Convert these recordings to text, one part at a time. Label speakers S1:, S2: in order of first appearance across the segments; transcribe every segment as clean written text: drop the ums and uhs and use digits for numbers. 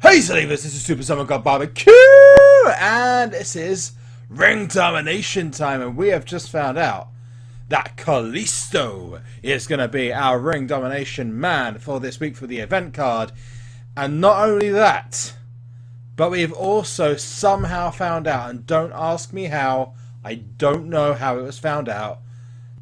S1: Hey Believers, this is SuperZOMGBBQ, and this is Ring Domination time, and we have just found out that Kalisto is going to be our Ring Domination man for this week for the event card. And not only that, but we've also somehow found out, and don't ask me how, I don't know how it was found out,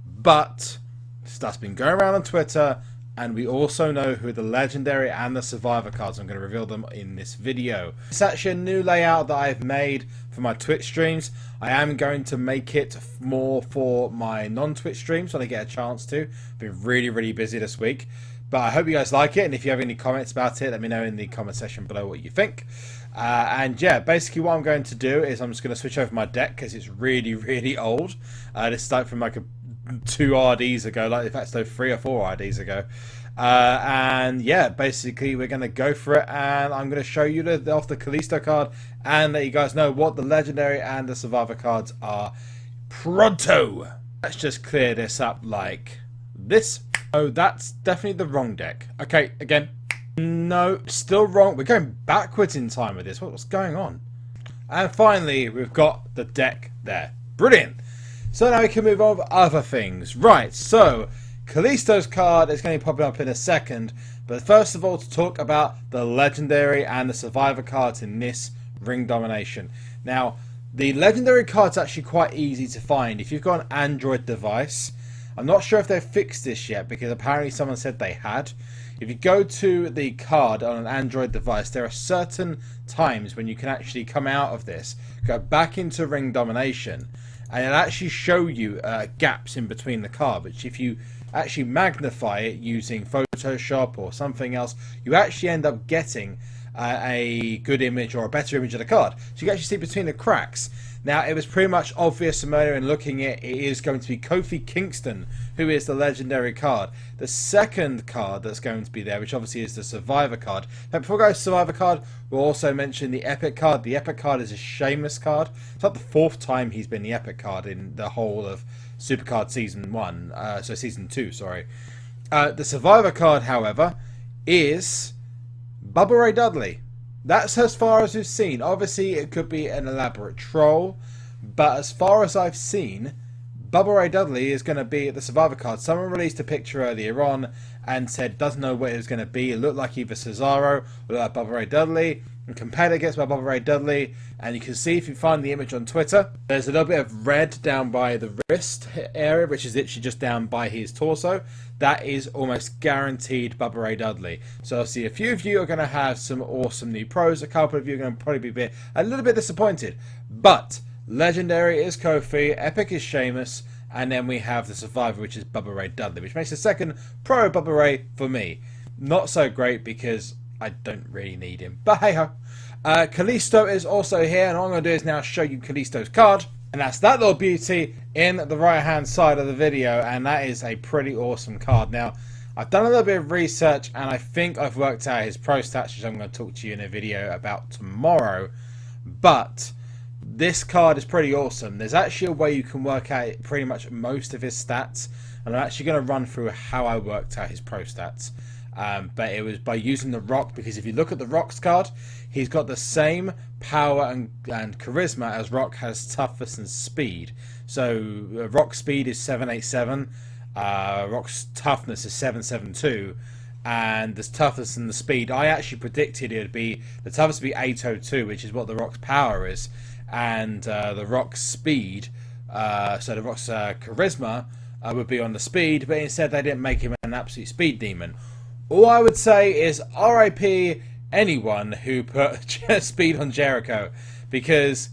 S1: but stuff's been going around on Twitter. And we also know who the Legendary and the Survivor cards. I'm going to reveal them in this video. It's actually a new layout that I've made for my Twitch streams. I am going to make it more for my non-Twitch streams when I get a chance to. I've been really busy this week. But I hope you guys like it. And if you have any comments about it, let me know in the comment section below what you think. And yeah, basically what I'm going to do is I'm just going to switch over my deck because it's really old. This started from like 2 RDs ago, like in fact so 3 or 4 RDs ago. And yeah, basically we're going to go for it, and I'm going to show you off the Kalisto card and let you guys know what the Legendary and the Survivor cards are pronto. Let's just clear this up like this. Oh, that's definitely the wrong deck. Okay, again, no, still wrong. We're going backwards in time with this. What's going on? And finally, we've got the deck there. Brilliant. So now we can move on to other things. Right, so Kalisto's card is going to be popping up in a second. But first of all, to talk about the Legendary and the Survivor cards in this Ring Domination. Now, the Legendary card's actually quite easy to find. If you've got an Android device, I'm not sure if they've fixed this yet because apparently someone said they had. If you go to the card on an Android device, there are certain times when you can actually come out of this, go back into Ring Domination, and it'll actually show you gaps in between the card, which if you actually magnify it using Photoshop or something else, you actually end up getting a good image or a better image of the card. So you can actually see between the cracks. Now, it was pretty much obvious to me in looking at it is going to be Kofi Kingston, who is the Legendary card. The second card that's going to be there, which obviously is the Survivor card. Now, before we go to Survivor card, we'll also mention the Epic card. The Epic card is a Sheamus card. It's like the 4th time he's been the Epic card in the whole of SuperCard Season 1. So Season 2, sorry. The Survivor card, however, is Bubba Ray Dudley. That's as far as we've seen. Obviously, it could be an elaborate troll, but as far as I've seen, Bubba Ray Dudley is going to be at the Survivor card. Someone released a picture earlier on and said doesn't know what it was going to be. It looked like either Cesaro or like Bubba Ray Dudley, and compared against Bubba Ray Dudley. And you can see if you find the image on Twitter, there's a little bit of red down by the wrist area, which is literally just down by his torso. That is almost guaranteed Bubba Ray Dudley. So I'll see a few of you are going to have some awesome new pros. A couple of you are going to probably be a little bit disappointed. But Legendary is Kofi, Epic is Sheamus, and then we have the Survivor, which is Bubba Ray Dudley, which makes the second pro Bubba Ray for me. Not so great because I don't really need him. But hey ho. Kalisto is also here, and all I'm going to do is now show you Kalisto's card. And that's that little beauty in the right hand side of the video, and that is a pretty awesome card. Now, I've done a little bit of research, and I think I've worked out his pro stats, which I'm going to talk to you in a video about tomorrow. But this card is pretty awesome. There's actually a way you can work out pretty much most of his stats, and I'm actually going to run through how I worked out his pro stats. But it was by using the Rock, because if you look at the Rock's card, he's got the same power and charisma as Rock has toughness and speed. So Rock's speed is 787, Rock's toughness is 772, and the toughness and the speed, I actually predicted it would be, the toughness would be 802, which is what the Rock's power is, and the Rock's speed, so the Rock's charisma would be on the speed, but instead they didn't make him an absolute speed demon. All I would say is RIP anyone who put speed on Jericho, because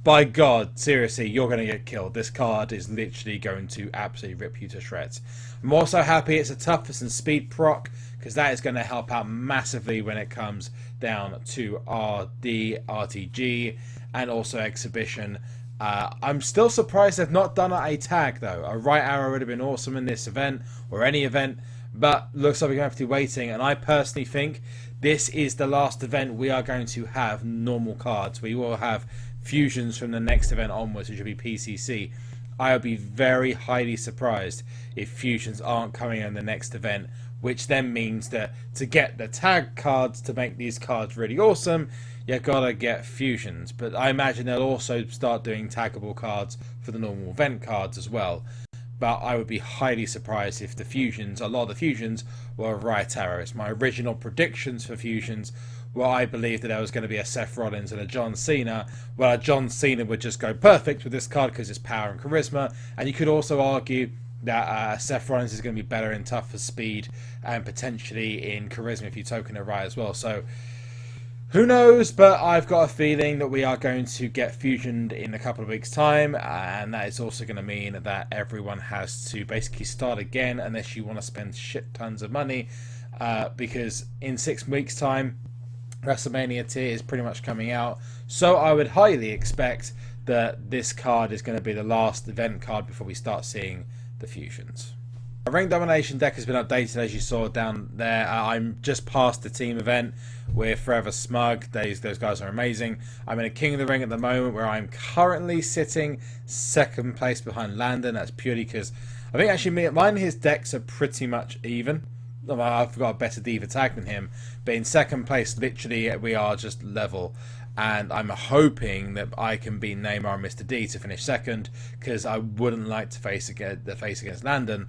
S1: by God, seriously, you're going to get killed. This card is literally going to absolutely rip you to shreds. I'm also happy it's a toughness and speed proc, because that is going to help out massively when it comes down to RD, RTG, and also Exhibition. I'm still surprised they've not done a tag though. A right arrow would have been awesome in this event, or any event. But looks like we're going to have to be waiting, and I personally think this is the last event we are going to have normal cards. We will have fusions from the next event onwards, which will be PCC. I would be very highly surprised if fusions aren't coming in the next event which then means that to get the tag cards to make these cards really awesome, you gotta get fusions. But I imagine they'll also start doing taggable cards for the normal event cards as well. But I would be highly surprised if the fusions, a lot of the fusions, were right arrows. My original predictions for fusions were I believed that there was going to be a Seth Rollins and a John Cena. Well, a John Cena would just go perfect with this card because it's power and charisma. And you could also argue that Seth Rollins is going to be better in tough for speed and potentially in charisma if you token it right as well. So who knows, but I've got a feeling that we are going to get fusioned in a couple of weeks' time, and that is also going to mean that everyone has to basically start again unless you want to spend shit tons of money, because in 6 weeks' time, WrestleMania tier is pretty much coming out, so I would highly expect that this card is going to be the last event card before we start seeing the fusions. The Ring Domination deck has been updated, as you saw down there. I'm just past the team event. We're Forever Smug. Those guys are amazing. I'm in a King of the Ring at the moment where I'm currently sitting second place behind Landon. That's purely because I think actually mine and his decks are pretty much even. I've got a better Diva tag than him. But in second place, literally, we are just level. And I'm hoping that I can beat Neymar and Mr. D to finish second, because I wouldn't like to face against Landon.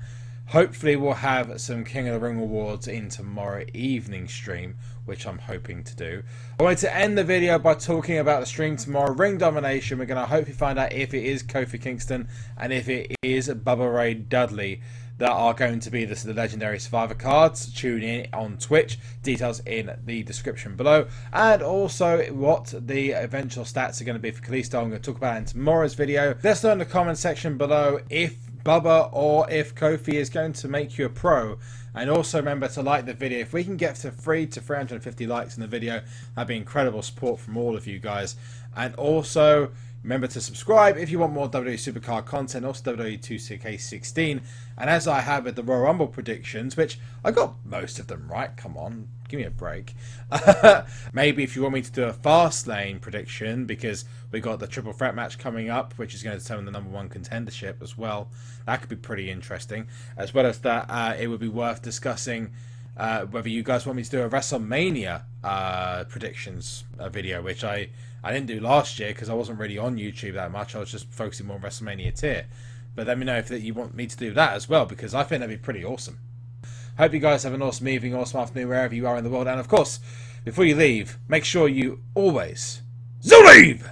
S1: Hopefully we'll have some King of the Ring awards in tomorrow evening stream, which I'm hoping to do. I wanted to end the video by talking about the stream tomorrow, Ring Domination. We're going to hopefully find out if it is Kofi Kingston and if it is Bubba Ray Dudley that are going to be the legendary Survivor cards. Tune in on Twitch. Details in the description below. And also what the eventual stats are going to be for Kalisto. I'm going to talk about it in tomorrow's video. Let us know in the comment section below if Bubba or if Kofi is going to make you a pro. And also remember to like the video. If we can get to 350 likes in the video, that'd be incredible support from all of you guys. And also remember to subscribe if you want more WWE SuperCard content, also WWE 2K16. And as I have with the Royal Rumble predictions, which I got most of them right, come on, give me a break. Maybe if you want me to do a Fastlane prediction, because we got the triple threat match coming up, which is going to determine the #1 contendership as well. That could be pretty interesting. As well as that, it would be worth discussing whether you guys want me to do a WrestleMania predictions video, which I didn't do last year because I wasn't really on YouTube that much. I was just focusing more on WrestleMania tier. But let me know if you want me to do that as well, because I think that'd be pretty awesome. Hope you guys have an awesome evening, awesome afternoon, wherever you are in the world. And of course, before you leave, make sure you always leave!